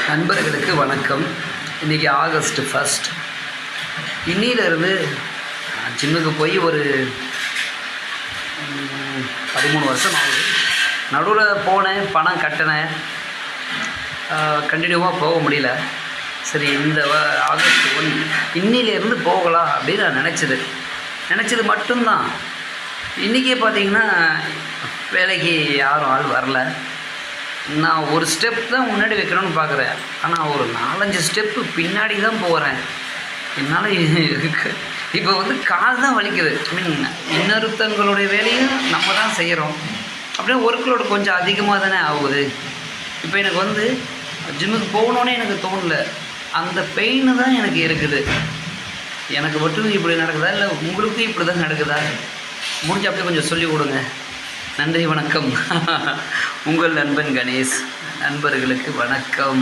நண்பர்களுக்கு வணக்கம். இன்றைக்கி ஆகஸ்ட் 1. இன்னிலிருந்து ஜிம்முக்கு போய் ஒரு 13 வருஷம் ஆகுது. நடுவில் போனேன், பணம் கட்டினேன், கண்டினியூவாக போக முடியல. சரி, இந்த ஆகஸ்ட் 1 இன்னிலேருந்து போகலாம் அப்படின்னு நான் நினச்சது மட்டும்தான். இன்றைக்கே பார்த்திங்கன்னா வேலைக்கு யாரும் ஆள் வரல. நான் ஒரு ஸ்டெப் தான் முன்னாடி வைக்கணும்னு பார்க்குறேன், ஆனால் ஒரு 4-5 ஸ்டெப்பு பின்னாடி தான் போகிறேன். என்னால் இப்போ கால் தான் வலிக்குது. இன்னொருத்தங்களுடைய வேலையும் நம்ம தான் செய்கிறோம். அப்படியே ஒர்க்லோடு கொஞ்சம் அதிகமாக தானே ஆகுது. இப்போ எனக்கு ஜிம்முக்கு போகணுன்னே எனக்கு தோணலை. அந்த பெயின் தான் எனக்கு இருக்குது. எனக்கு மட்டும் இப்படி நடக்குதா, இல்லை உங்களுக்கும் இப்படி தான் நடக்குதா? முடிஞ்ச அப்படியே கொஞ்சம் சொல்லிக் கொடுங்க. நன்றி, வணக்கம். உங்கள் நண்பன் கணேஷ். நண்பர்களுக்கு வணக்கம்.